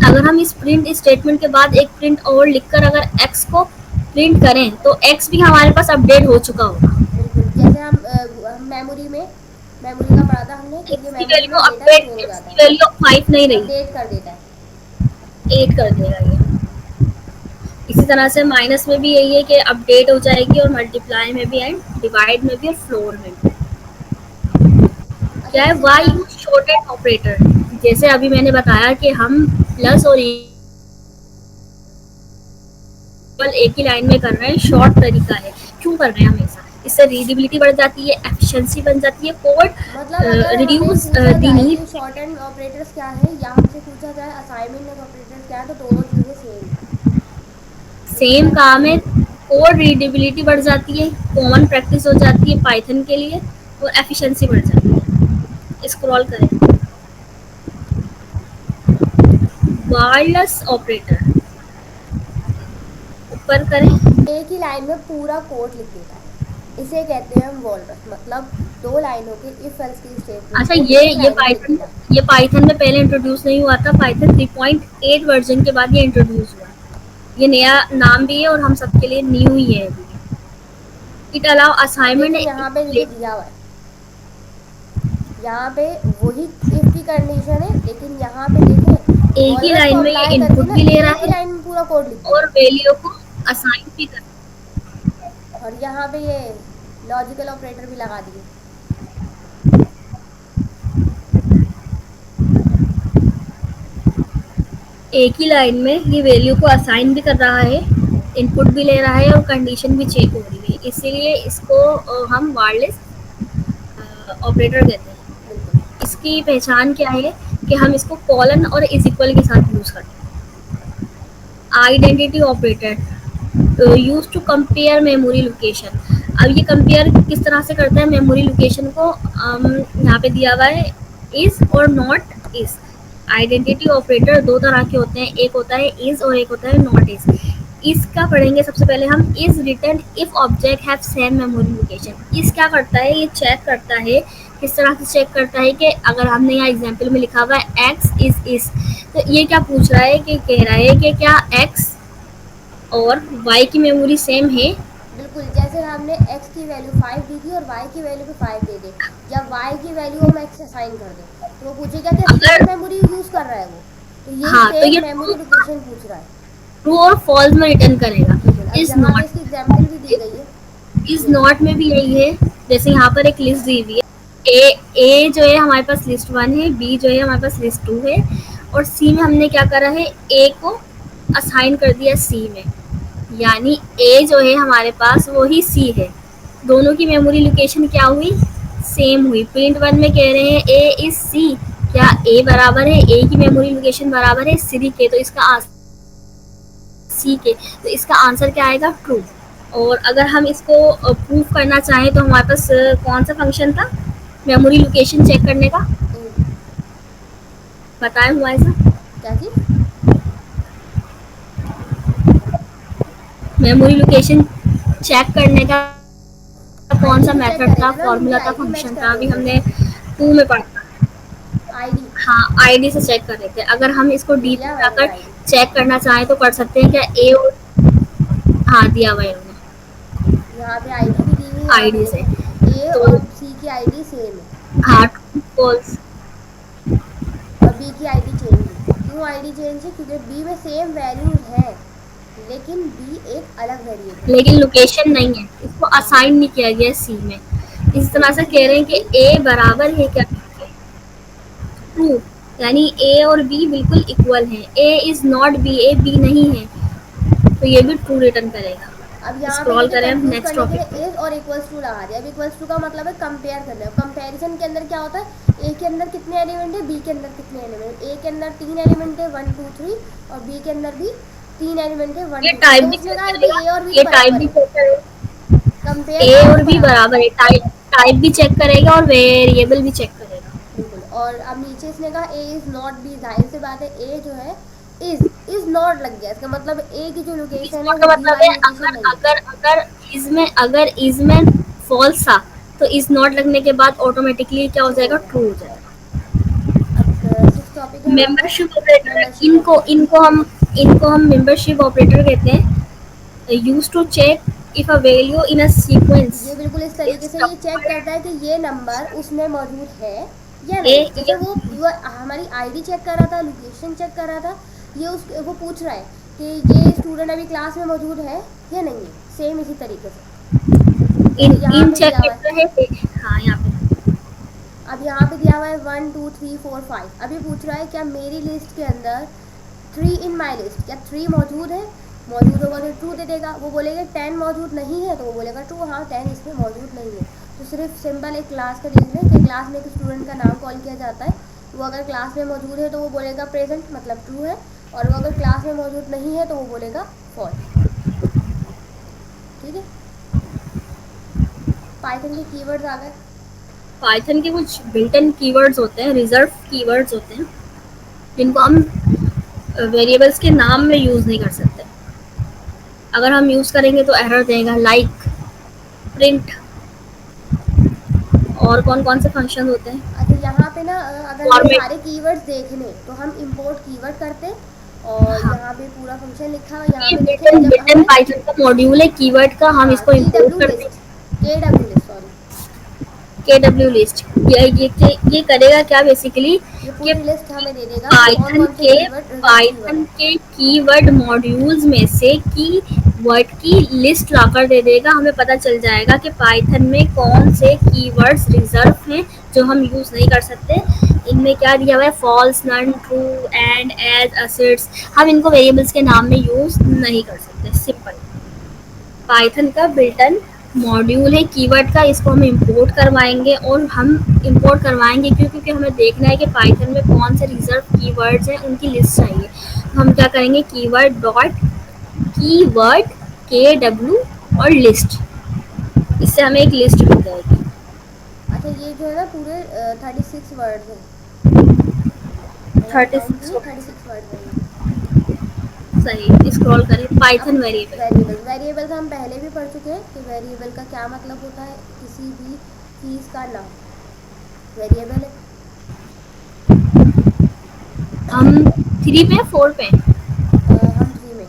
S2: अगर हम इस प्रिंट स्टेटमेंट के बाद एक प्रिंट और लिखकर अगर x को प्रिंट करें तो x भी हमारे पास अपडेट हो चुका होगा।
S1: बिल्कुल, जैसे हम मेमोरी का पढ़ा था हमने कि ये
S2: x की
S1: मेमोरी
S2: वैल्यू
S1: में डेटा
S2: अपडेट,
S1: स्टोर हो
S2: x
S1: जाता
S2: की
S1: है,
S2: वैल्यू 5 नहीं रही,
S1: अपडेट कर देता है।
S2: 8 कर देगा ये। इसी तरह से माइनस में भी यही है कि अपडेट हो जाएगी, और मल्टीप्लाई में भी एंड डिवाइड में भी और फ्लोर में भी।
S1: अच्छा,
S2: क्या है?
S1: इसी
S2: वाई
S1: तरह
S2: यूज शॉर्टेड ऑपरेटर। जैसे अभी मैंने बताया कि हम प्लस और इक्वल एक ही लाइन में कर रहे हैं, शॉर्ट तरीका है। क्यों कर रहे हैं हमेशा? इससे रीडेबिलिटी बढ़ जाती है, एफिशिएंसी बन जाती है,
S1: मतलब
S2: कोड
S1: अगर हमें
S2: रिड्यूस
S1: पूछा
S2: द
S1: जाए
S2: नीड।
S1: कि शॉर्ट हैंड ऑपरेटर्स क्या है, या हमसे पूछा जाए असाइनमेंट ऑपरेटर्स क्या है, तो दोनों चीज़ें सेम है, एक
S2: सेम
S1: तरह से
S2: काम
S1: सेम
S2: है,
S1: है।
S2: कोड रीडेबिलिटी बढ़ जाती है, कॉमन प्रैक्टिस हो जाती है पाइथन के लिए, और एफिशिएंसी बढ़ जाती है। स्क्रॉल करें, वायरलेस ऑपरेटर ऊपर करें।
S1: एक ही लाइन में पूरा कोड लिख देता है, इसे कहते हैं हम वॉलरस, मतलब दो लाइनों के इफ एल्स की स्टेटमेंट
S2: अच्छा,
S1: को
S2: ये
S1: एक लाइन में लिख देना।
S2: ये पाइथन में पहले इंट्रोड्यूस नहीं हुआ था, पाइथन 3.8 वर्जन के बाद ये इंट्रोड्यूस हुआ। ये नया नाम भी है और हम सबके लिए न्यू ही है अभी। इट अलाउ
S1: अब
S2: असाइनमेंट
S1: देखें यहाँ पे देखिए दिया हुआ है, यहाँ पे वही इफ की कंडीशन है, लेकिन यहाँ पे देखें
S2: एक ही
S1: वॉलरस को
S2: लाइन में ये
S1: अप्लाई करके
S2: इनपुट
S1: ना
S2: भी ले
S1: एक
S2: रहा
S1: ही
S2: है
S1: लाइन में पूरा कोड लिख दिया।
S2: और वैल्यू को असाइन भी कर रहा है।
S1: और यहाँ पे ये लॉजिकल ऑपरेटर भी लगा दिए।
S2: एक ही लाइन में ये वैल्यू को असाइन भी कर रहा है, इनपुट भी ले रहा है और कंडीशन भी चेक हो रही है, इसीलिए इसको हम वायरलेस ऑपरेटर कहते हैं।
S1: बिल्कुल।
S2: इसकी पहचान क्या है? कि हम इसको कॉलन और इज इक्वल के साथ यूज करते हैं। Identity operator use to compare memory location. अब ये कंपेयर किस तरह से करता है मेमोरी लोकेशन को? यहाँ पे दिया हुआ है इज और नॉट इज। आइडेंटिटी ऑपरेटर दो तरह के होते हैं, एक होता है इज और एक होता है नॉट इज। इसका पढ़ेंगे सबसे पहले हम। Is return if object have same memory location. इस क्या करता है? ये चेक करता है। किस तरह से चेक करता है? कि अगर हमने यहाँ एग्जाम्पल में लिखा हुआ है एक्स इज इस, तो ये क्या पूछ रहा है? कि कह रहा है कि क्या एक्स और वाई की मेमोरी सेम है।
S1: बिल्कुल, जैसे हमने x की वैल्यू 5 दी थी और y की वैल्यू भी 5 दे दे, या y की वैल्यू हम x असाइन कर दें, तो वो पूछेगा कि सेम
S2: अगर
S1: मेमोरी यूज़ कर रहा है वो, तो ये
S2: हाँ, तो
S1: सेम
S2: ये
S1: मेमोरी लोकेशन पूछ रहा है।
S2: ट्रू और फॉल्स में रिटर्न करेगा।
S1: बिल्कुल, अब
S2: इज
S1: यहाँ पे इसकी एग्जाम्पल भी दी
S2: नॉट,
S1: गई है।
S2: इज
S1: ये
S2: नॉट में भी यही है। जैसे यहाँ पर एक लिस्ट दी हुई है, ए जो है हमारे पास लिस्ट 1 है, बी जो है हमारे पास लिस्ट 2 है, और सी में हमने क्या करा है? ए को असाइन कर दिया सी में। यानी ए जो है हमारे पास वो ही सी है। दोनों की मेमोरी लोकेशन क्या हुई, सेम हुई। प्रिंट वन में कह रहे हैं ए इज सी, क्या ए बराबर है, ए की मेमोरी लोकेशन बराबर है सी के, तो इसका सी के, तो इसका आंसर क्या आएगा, ट्रू। और अगर हम इसको प्रूफ करना चाहें तो हमारे पास कौन सा फंक्शन था मेमोरी लोकेशन चेक करने का,
S1: ए,
S2: बताएं हुआ ऐसा।
S1: क्या चीज़?
S2: मेमोरी लोकेशन चेक करने का कौन
S1: आईडी
S2: सा
S1: से चेक
S2: मेथड था,
S1: करेंगे ना, हम अपनी
S2: फॉर्मूला था,
S1: आईडी मैच
S2: फंक्शन
S1: कर
S2: था,
S1: रहे
S2: अभी
S1: थे।
S2: हमने टू में पढ़ा था।
S1: आईडी
S2: हाँ, आईडी से चेक कर रहे थे। अगर हम इसको
S1: दे
S2: डीप
S1: दिया
S2: में
S1: मैंने
S2: जाकर
S1: आईडी।
S2: चेक करना चाहें तो कर सकते हैं, क्या ए और, हाँ दिया हुआ है उन्होंने
S1: यहाँ पे आईडी भी दी हुई है, यहाँ पे
S2: आईडी से,
S1: देखो ए
S2: तो
S1: और सी की आईडी सेम है
S2: हाँ ट्रू फॉल्स।
S1: और बी की आईडी चेंज है। क्यों आईडी चेंज है? क्योंकि बी में सेम वैल्यूज है लेकिन बी एक अलग वेरिएबल है।
S2: लेकिन लोकेशन नहीं है, इसको
S1: हाँ,
S2: असाइन नहीं किया गया सी में। इस
S1: तो
S2: तरह से कह
S1: इसीलिए
S2: रहे हैं
S1: इसकी
S2: कि ए बराबर है क्या, ट्रू, यानी ए और बी बिल्कुल इक्वल हैं। A is not B, A B नहीं है, तो ये भी ट्रू रिटर्न करेगा।
S1: अब यहाँ पे
S2: स्क्रॉल
S1: देखिए
S2: करें हम
S1: कंफ्यूज
S2: नेक्स्ट
S1: करने के
S2: टॉपिक पे।
S1: लिए इज और इक्वल्स टू लगा दिया। अब इक्वल्स टू का मतलब है कंपेयर करना है। कंपैरिजन के अंदर क्या होता है, ए के अंदर कितने एलिमेंट है, बी के अंदर कितने एलिमेंट है। ए के अंदर 3 एलिमेंट है 1 2 3 और बी के अंदर भी 3 एलिमेंट है 1
S2: ये
S1: 2 3।
S2: टाइप
S1: तो
S2: भी
S1: उसने
S2: चेक
S1: कहा
S2: करेगा,
S1: भाई ए और बी
S2: ये टाइप
S1: बराबर
S2: भी
S1: है,
S2: चेक करेगा,
S1: कंपेयर
S2: ए
S1: दोनों
S2: और बी
S1: बराबर है।
S2: बराबर है, टाइप टाइप भी चेक करेगा और वेरिएबल भी चेक करेगा।
S1: बिल्कुल। और अब नीचे इसने कहा ए इज नॉट बी, जाहिर सी बात है ए जो है इज नॉट लग गया, इसका मतलब ए की जो
S2: इस
S1: लोकेशन है
S2: नॉट
S1: वो
S2: का
S1: बी
S2: मतलब है
S1: वाली लोकेशन
S2: अगर
S1: नहीं है।
S2: अगर अगर इज में फॉल्स था तो इज नॉट लगने के बाद ऑटोमेटिकली क्या हो
S1: ट्रू हो
S2: जाएगा,
S1: जाएगा।
S2: ट्रू हो जाएगा।
S1: अब 6 टॉपिक है हमारे पास,
S2: मेंबरशिप ऑपरेटर,
S1: मेंबरशिप
S2: इनको
S1: ऑपरेटर।
S2: इनको हम मेंबरशिप ऑपरेटर कहते हैं। Use to check if a value in a sequence
S1: ये बिल्कुल इस तरीके
S2: इज
S1: से ये चेक करता है
S2: coupled
S1: कि ये नंबर उसमें मौजूद है या
S2: ए
S1: नहीं। जैसे
S2: या
S1: वो हमारी आईडी चेक कर रहा था, लोकेशन चेक कर रहा था, ये उस वो पूछ रहा है कि ये स्टूडेंट अभी क्लास में मौजूद है या नहीं है। सेम इसी तरीके से
S2: इन
S1: जैसे यहाँ
S2: इन
S1: पे
S2: चेक
S1: दिया हुआ है।
S2: करता है। हाँ यहाँ पे
S1: अब यहाँ पे दिया हुआ है 1 2 3 4 5। अभी पूछ रहा है क्या मेरी लिस्ट के अंदर 3 इन माई लिस्ट, क्या 3 मौजूद है? मौजूद होगा तो ट्रू दे देगा। वो बोलेगा 10 मौजूद नहीं है तो वो बोलेगा ट्रू, हाँ 10 इसमें मौजूद नहीं है। तो सिर्फ सिंपल एक क्लास का देख लें कि क्लास में एक स्टूडेंट का नाम कॉल किया जाता है। वो अगर क्लास में मौजूद है तो वो बोलेगा प्रेजेंट, मतलब ट्रू है। और वो अगर क्लास में मौजूद नहीं है तो वो बोलेगा फॉल्स। ठीक है। पाइथन के कीवर्ड्स आ गए।
S2: पाइथन के कुछ बिल्ट इन कीवर्ड्स होते हैं, रिजर्व कीवर्ड्स होते हैं, जिनको हम वेरिएबल्स के नाम में यूज नहीं कर सकते। अगर हम यूज करेंगे तो एरर देगा, लाइक, प्रिंट। और कौन कौन से फंक्शन होते हैं,
S1: अच्छा यहाँ पे ना अगर हमें
S2: फॉर्मेट।
S1: सारे कीवर्ड्स देखने तो हम इंपोर्ट कीवर्ड करते और
S2: हाँ,
S1: यहाँ पे पूरा फंक्शन लिखा हुआ, यहाँ
S2: ये
S1: पे देखें
S2: बिल्ट
S1: जब
S2: इन
S1: हमें।
S2: पाइथन का मॉड्यूल है कीवर्ड का, हम
S1: हाँ,
S2: इसको
S1: टी
S2: इंपोर्ट
S1: डब्ल्यू
S2: करते
S1: लिस्ट,
S2: हैं।
S1: के डब्ल्यू लिस्ट सॉरी,
S2: के डब्ल्यू लिस्ट, ये करेगा क्या बेसिकली,
S1: ये
S2: कि
S1: पूरी लिस्ट हमें दे देगा कि कौन
S2: पाइथन
S1: कौन से
S2: के
S1: कीवर्ड रिजर्व कीवर्ड
S2: पाइथन
S1: है।
S2: के कीवर्ड मॉड्यूल्स में से कीवर्ड की लिस्ट लाकर दे देगा। हमें पता चल जाएगा कि पाइथन में कौन से कीवर्ड्स रिजर्व हैं जो हम यूज नहीं कर सकते। इनमें क्या दिया हुआ है, false, none, true, and, as, asserts. हम इनको वेरिएबल्स के नाम में यूज नहीं कर सकते। सिंपल पाइथन का बिल्टन मॉड्यूल है कीवर्ड का, इसको हम इंपोर्ट करवाएंगे। और हम इंपोर्ट करवाएंगे क्यों, क्योंकि हमें देखना है कि पाइथन में कौन से रिजर्व कीवर्ड्स हैं, उनकी लिस्ट चाहिए। तो हम क्या करेंगे, कीवर्ड डॉट कीवर्ड के डब्ल्यू और लिस्ट, इससे हमें एक लिस्ट मिल जाएगी।
S1: अच्छा ये जो है ना पूरे 36 वर्ड है, मैंने अभी
S2: थर्टी
S1: काउंट
S2: सिक्स
S1: किए 36 वर्ड है ये।
S2: सही, स्क्रॉल करें,
S1: अब
S2: पाइथन वेरिएबल।
S1: वेरिएबल हम पहले भी पढ़ चुके हैं कि वेरिएबल का क्या मतलब होता है, किसी भी चीज़ का नाम वेरिएबल है।
S2: हम थ्री पे, फोर पे,
S1: हम 3 में।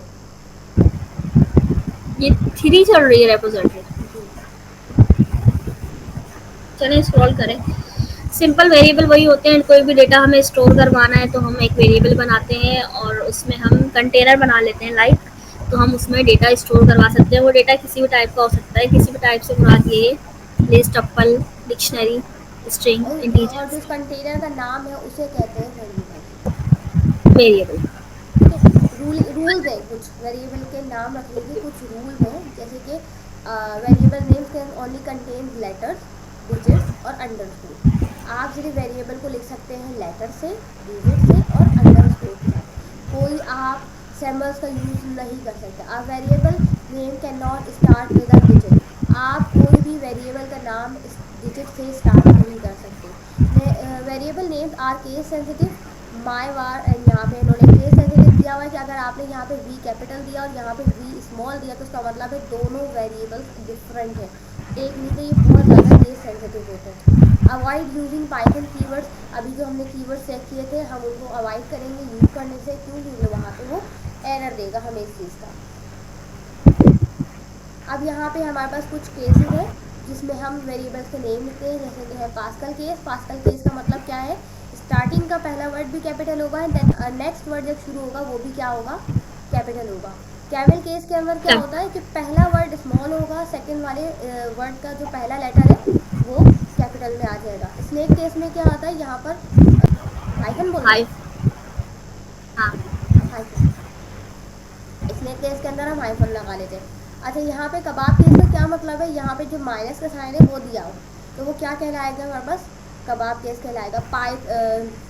S2: ये थ्री चल रही है रेपोजिटरी।
S1: जी।
S2: चलें स्क्रॉल करें। सिंपल वेरिएबल वही होते हैं, कोई भी डेटा हमें स्टोर करवाना है तो हम एक वेरिएबल बनाते हैं और उसमें हम कंटेनर बना लेते हैं, लाइक, तो हम उसमें डेटा स्टोर करवा सकते हैं। वो डेटा किसी भी टाइप का हो सकता है, किसी भी टाइप से बुला दिए, लिस्ट, टप्पल, डिक्शनरी, स्ट्रिंग,
S1: और जो
S2: इंटीजर्स,
S1: उस कंटेनर का नाम है उसे कहते हैं वेरिएबल।
S2: वेरिएबल।
S1: ठीक है। रूल्स हैं, कुछ वेरिएबल के नाम रखने के कुछ रूल्स हैं, जैसे कि variable names can only contain letters, digits और अंडरस्कोर। आप सिर्फ वेरिएबल को लिख सकते हैं लेटर से, डिजिट से और अंडरस्कोर के साथ। कोई आप सिंबल्स का यूज़ नहीं कर सकते। A variable name can not start with a digit. आप कोई भी वेरिएबल का नाम इस डिजिट से स्टार्ट नहीं कर सकते। Variable names are case sensitive, my var, and यहाँ पे इन्होंने केस सेंसिटिव दिया हुआ है कि अगर आपने यहाँ पे वी कैपिटल दिया और यहाँ पे वी स्मॉल दिया तो उसका मतलब है दोनों वेरिएबल्स डिफरेंट है, एक नहीं, तो ये बहुत ज़्यादा केस सेंसिटिव होते हैं। Avoid using Python keywords. अभी जो हमने कीवर्ड सेट किए थे हम उनको अवॉइड करेंगे यूज़ करने से, क्यों? क्योंकि वहाँ पे वो एरर देगा हमें इस चीज़ का। अब यहाँ पे हमारे पास कुछ केसेस हैं जिसमें हम वेरिएबल्स के नेम लिखते हैं, जैसे कि है पास्कल केस। पास्कल केस का मतलब क्या है? स्टार्टिंग का पहला वर्ड भी कैपिटल होगा एंड देन नेक्स्ट वर्ड जब शुरू होगा वो भी क्या होगा? कैपिटल होगा। कैमल केस के अंदर क्या होता है कि पहला वर्ड स्मॉल होगा, सेकंड वाले वर्ड का जो पहला लेटर है वो कैपिटल में आ जाएगा। स्नेक केस में क्या आता है? यहाँ पर हाइफन बोलना
S2: हाई।
S1: है,
S2: हाँ।
S1: हाइफन। स्नेक केस के अंदर हम हाइफन लगा लेते हैं। अच्छा, यहाँ पे कबाब केस का क्या मतलब है? यहाँ पे जो माइनस का साइन है वो दिया हो तो वो क्या कहलाएगा हमारे पास? कबाब केस कहलाएगा।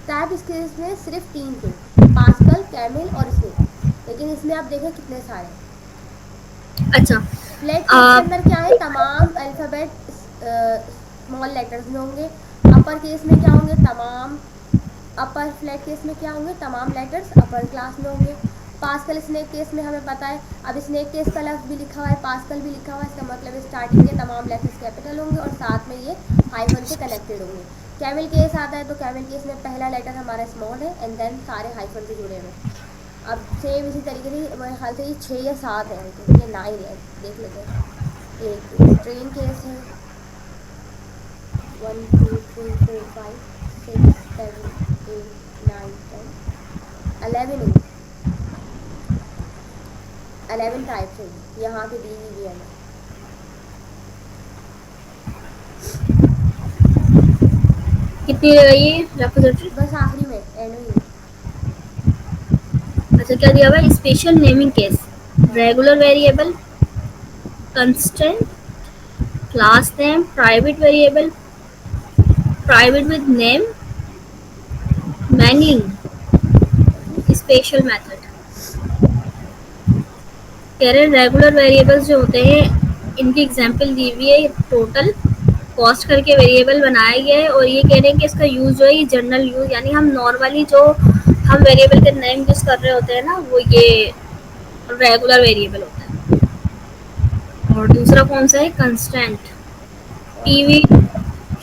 S1: टाइप इस केस में सिर्फ 3 थे, पास्कल, कैमिल और स्नेक, लेकिन इसमें आप देखें कितने सारे।
S2: अच्छा।
S1: फ्लैट केस के अंदर क्या है? तमाम अल्फ़ाबेट स्मॉल लेटर्स में होंगे। अपर केस में क्या होंगे? तमाम अपर फ्लैट केस में क्या होंगे? तमाम लेटर्स अपर क्लास में होंगे। पास्कल स्नेक केस में हमें पता है, अब स्नेक केस का लफ्ज़ भी लिखा हुआ है, पास्कल भी लिखा हुआ है, इसका मतलब स्टार्टिंग के तमाम लेटर्स कैपिटल होंगे और साथ में ये हाइफन से कनेक्टेड होंगे। कैमिल केस आता है तो कैमिल केस में पहला लेटर हमारा स्मॉल है एंड देन सारे हाइफन से जुड़े हुए हैं। अब सेम इसी तरीके से मेरे ख्याल से ये 6 या 7 है, ये 9 है, देख लेते हैं। एक ट्रेन केस है, 1 2 3 4 5 6 7 8 9 10 11 नहीं, 11 टाइप्स हैं, यहाँ पे दी हुई भी है।
S2: कितनी रह गई है रेपोजिटरी?
S1: बस आखिरी में एंड में ही।
S2: अच्छा, क्या दिया हुआ है? स्पेशल नेमिंग केस,
S1: हाँ,
S2: regular variable, constant, class name, private variable, private with name, mangling, special method. कह रहे हैं रेगुलर वेरिएबल्स जो होते हैं इनकी एग्जांपल दी हुई है, टोटल कॉस्ट करके वेरिएबल बनाया गया है और ये कह रहे हैं कि इसका यूज़ जो है ये जनरल यूज़, यानी हम नॉर्मली जो हम वेरिएबल के नेम यूज़ कर रहे होते हैं ना वो ये रेगुलर वेरिएबल होता है। और दूसरा कौन सा है? कंस्टेंट, पीवी,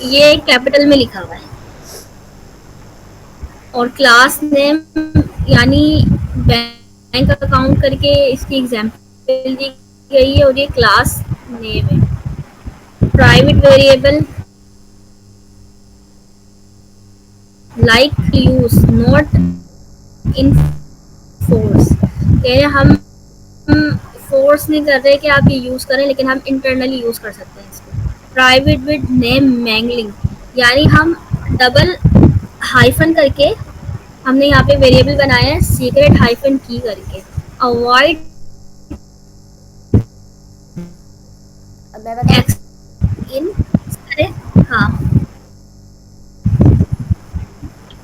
S2: ये कैपिटल में लिखा हुआ है। और क्लास नेम यानी बैंक अकाउंट करके इसकी एग्जांपल दी गई है और ये क्लास नेम है। Private variable like use not in force, ये हम फोर्स नहीं कर रहे कि आप ये यूज करें, लेकिन हम इंटरनली यूज कर सकते हैं इसको। प्राइवेट विद नेम मैंगलिंग, यानी हम डबल हाइफन करके हमने यहाँ पे वेरिएबल बनाया है सीक्रेट हाइफन की करके। अवॉइड
S1: अब मैं बताऊँ,
S2: एक्स इन, अरे हाँ,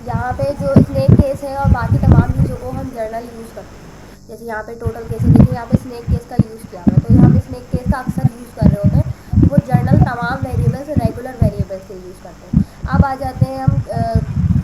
S1: यहाँ पे जो स्नेक केस है और बाकी तमाम चीज़ों को हम जर्नल यूज़ करते हैं। जैसे यहाँ पे टोटल केस है, देखिए यहाँ पे स्नेक केस का यूज़ किया हुआ है, तो हम स्नेक केस का अक्सर यूज़ कर रहे होते हैं, तो वो जर्नल तमाम वेरिएबल्स रेगुलर वेरिएबल्स के यूज़ करते हैं। अब आ जाते हैं हम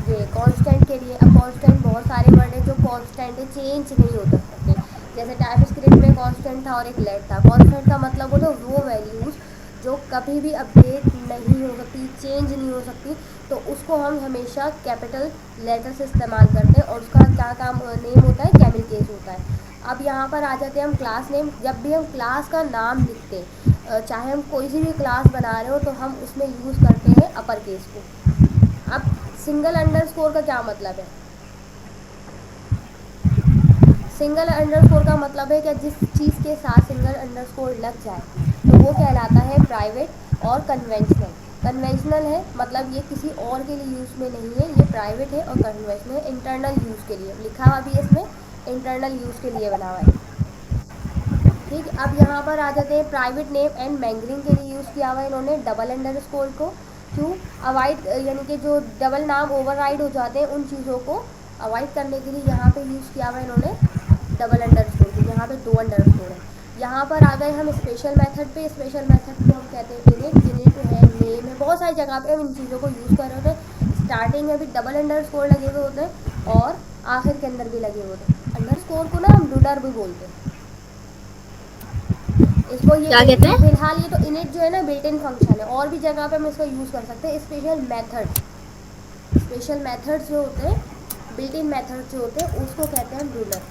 S1: ये कांस्टेंट के लिए। अब कांस्टेंट बहुत सारे वर्ड हैं जो कांस्टेंट है, चेंज नहीं होता सकते। जैसे टाइप स्क्रिप्ट में कांस्टेंट था और एक लेट था। कांस्टेंट का मतलब होता है वो वैल्यूज़ जो कभी भी अपडेट नहीं हो सकती, चेंज नहीं हो सकती, तो उसको हम हमेशा कैपिटल लेटर से इस्तेमाल करते हैं और उसका क्या काम नेम होता है? कैमिल केस होता है। अब यहाँ पर आ जाते हैं हम क्लास नेम। जब भी हम क्लास का नाम लिखते हैं, चाहे हम कोई सी भी क्लास बना रहे हो, तो हम उसमें यूज़ करते हैं अपर केस को। अब सिंगल अंडरस्कोर का क्या मतलब है? सिंगल अंडरस्कोर का मतलब है कि जिस चीज़ के साथ सिंगल अंडरस्कोर लग जाए तो वो कहलाता है प्राइवेट और कन्वेंशनल। कन्वेंशनल है मतलब ये किसी और के लिए यूज़ में नहीं है, ये प्राइवेट है, और कन्वेंशनल है इंटरनल यूज़ के लिए। लिखा हुआ भी है इसमें इंटरनल यूज़ के लिए बना हुआ है। ठीक, अब यहाँ पर आ जाते हैं प्राइवेट नेम एंड मैंगरिंग के लिए यूज़ किया हुआ है इन्होंने डबल अंडरस्कोर को। क्यों? अवॉइड, यानी कि जो डबल नाम ओवरराइड हो जाते हैं उन चीज़ों को अवॉइड करने के लिए यहाँ पे यूज़ किया हुआ है इन्होंने डबल अंडरस्कोर को। यहाँ पे 2 अंडरस्कोर है। यहाँ पर आ गए हम स्पेशल मेथड पे। स्पेशल मेथड को हम कहते हैं इनिट। इनिट है, नेम है, बहुत सारी जगह पे हम इन चीज़ों को यूज़ कर रहे होते हैं। स्टार्टिंग में भी डबल अंडरस्कोर लगे हुए होते हैं और आखिर के अंदर भी लगे हुए होते हैं। अंडरस्कोर को ना हम डूडर भी बोलते हैं। इसको
S2: क्या कहते
S1: ये
S2: हैं?
S1: फिलहाल ये तो इनिट जो है ना बिल्ट इन फंक्शन है, और भी जगह पे हम इसको यूज़ कर सकते हैं। स्पेशल मेथड्स जो होते हैं, बिल्ट इन मेथड्स जो होते हैं उसको कहते हैं हम रूलर।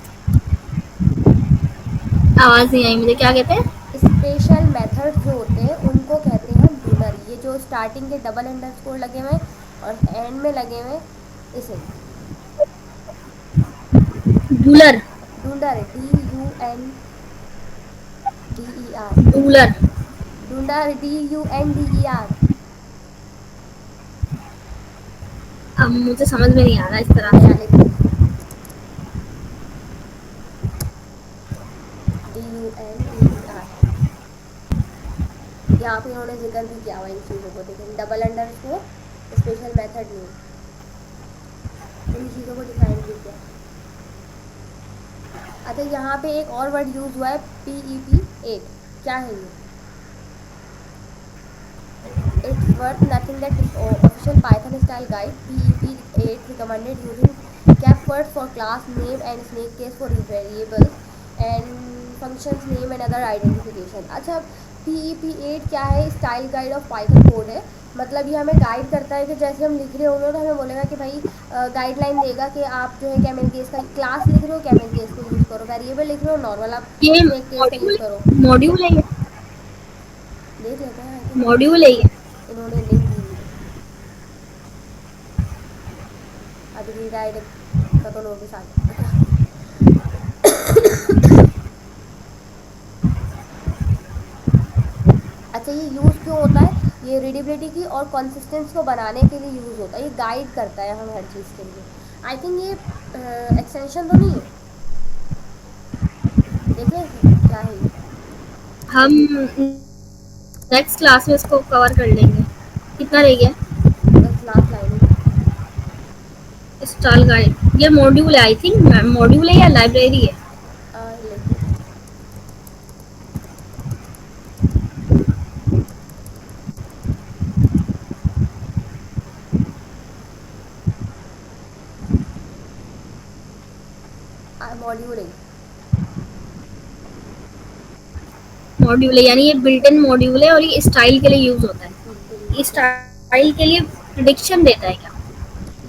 S2: आवाज नहीं आई मुझे, क्या कहते हैं?
S1: स्पेशल मेथड्स जो होते हैं उनको कहते हैं हम रूलर। ये जो स्टार्टिंग के डबल अंडरस्कोर लगे हुए हैं और एंड में लगे हुए हैं, इसे
S2: डूलर।
S1: डूडर, DUNDER,
S2: डूलर।
S1: डूडर, DUNDER।
S2: अब मुझे समझ में नहीं आ रहा इस तरह
S1: मैं
S2: से।
S1: यहाँ लिख रही हूँ DUNDER। यहाँ पे उन्होंने जिक्र भी किया हुआ इन चीज़ों को, देखें double underscore special method name, इन चीज़ों को डिफाइन भी किया। अच्छा, यहाँ पे एक और वर्ड यूज़ हुआ है PEP8। क्या है ये? It's worth nothing that official Python style guide PEP8 recommended using cap word for class name and snake case for variables and functions name and other identification. अच्छा, PEP8 क्या है? Style guide of Python code है। मतलब ये हमें guide करता है कि जैसे हम लिख रहे होंगे तो हमें बोलेगा कि भाई गाइडलाइन देगा कि आप जो है कैमल केस का क्लास लिख रहे हो, कैमल केस को यूज़ करो, वेरिएबल लिख रहे हो नॉर्मल आप
S2: ये
S1: स्नेक केस का यूज़
S2: मॉड्यूल
S1: करो।
S2: मॉड्यूल है ये?
S1: देख लेते हैं, आई थिंक
S2: मॉड्यूल है ये?
S1: इन्होंने लिंक दी हुई है। अभी रीडायरेक्ट का तो नोटिस आ गया। अच्छा, ये यूज़ क्यों होता है? ये रीडेबिलिटी की और कंसिस्टेंस को बनाने के लिए यूज़ होता है। ये गाइड करता है हम हर चीज़ के लिए। आई थिंक ये एक्सटेंशन तो नहीं है, देखें क्या है ये।
S2: हम नेक्स्ट क्लास में इसको कवर कर लेंगे। कितना रह गया?
S1: बस लास्ट लाइन है।
S2: स्टाइल गाइड, ये मॉड्यूल है आई थिंक। मॉड्यूल है या लाइब्रेरी है?
S1: लेते हैं। मॉड्यूल है।
S2: मॉड्यूल है यानी ये बिल्ट इन मॉड्यूल है और ये स्टाइल के लिए यूज होता है। ये
S1: बिल्कुल,
S2: स्टाइल के लिए प्रिडिक्शन देता है क्या?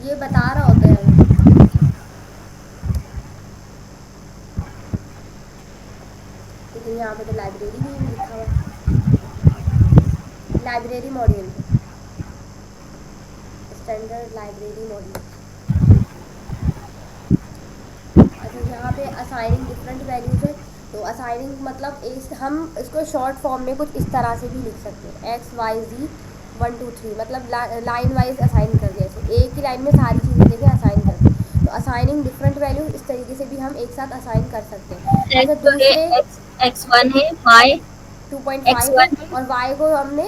S1: ये बता रहा होता है हमें। लेकिन यहाँ पे तो लाइब्रेरी भी नहीं लिखा हुआ है। Library module, standard library module. अच्छा, यहाँ पे असाइनिंग डिफरेंट वैल्यूज़ है। तो असाइनिंग मतलब हम इसको शॉर्ट फॉर्म में कुछ इस तरह से भी लिख सकते हैं, XYZ 1 2 3, मतलब लाइन वाइज असाइन कर दिया। जैसे एक ही लाइन में सारी चीज़ें देखें असाइन कर दी। तो असाइनिंग डिफरेंट वैल्यू इस तरीके से भी हम एक साथ असाइन कर सकते हैं। अच्छा,
S2: एक्स जो है
S1: दूसरे
S2: एक्स वन है, वाई
S1: 2.5 है,
S2: X1 है।
S1: और y को हमने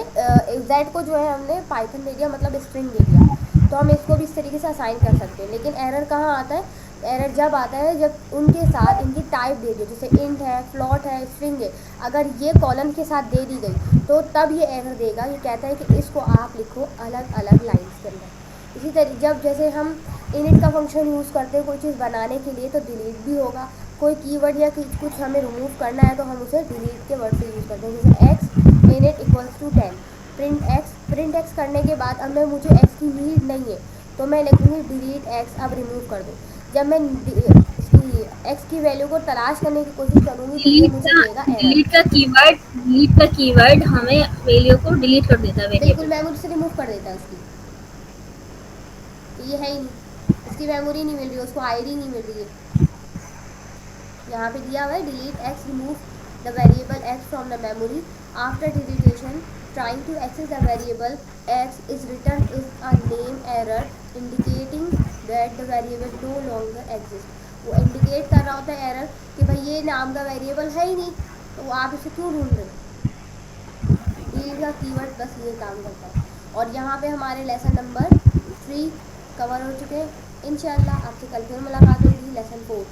S1: z को जो है हमने पाइथन दे दिया, मतलब स्ट्रिंग दे दिया। तो हम इसको भी इस तरीके से असाइन कर सकते हैं। लेकिन एरर कहाँ आता है? एरर जब आता है जब उनके साथ इनकी टाइप दे दी, जैसे इंट है, फ्लॉट है, स्ट्रिंग है, अगर ये कॉलम के साथ दे दी गई तो तब ये एरर देगा। ये कहता है कि इसको आप लिखो अलग अलग लाइन्स के अंदर। इसी तरीके जब जैसे हम इनिट का फंक्शन यूज़ करते हैं कोई चीज़ बनाने के लिए, तो डिलीट भी होगा। कोई कीवर्ड या कुछ हमें रिमूव करना है तो हम उसे डिलीट के वर्ड से यूज़ करते हैं। जैसे x init equals to 10, print x करने के बाद अब मैं मुझे एक्स की नीड नहीं है तो मैं लिखूँगी डिलीट एक्स, अब रिमूव कर दो। जब मैं इसकी एक्स की वैल्यू को तलाश करने की कोशिश करूँगी तो ये मुझे देगा एरर।
S2: डिलीट का कीवर्ड हमें वैल्यू को डिलीट कर देता है
S1: बिल्कुल,
S2: वेरिएबल से।
S1: मेमोरी से रिमूव कर देता है उसकी, तो ये है ही नहीं, इसकी मेमोरी नहीं मिल रही है, उसको आईडी नहीं मिल रही है। यहाँ पे दिया हुआ है delete x remove the variable x from the memory after deletion trying to access the variable x is return is a name error indicating that the variable no longer exist. वो indicate कर रहा होता है error कि भाई ये नाम का वेरिएबल है ही नहीं, तो आप इसे क्यों ढूंढ रहे हो। डील का कीवर्ड बस ये काम करता है। और यहाँ पे हमारे लेसन नंबर 3 कवर हो चुके हैं। इंशाल्लाह आपसे कल फिर मुलाकात होगी लेसन 4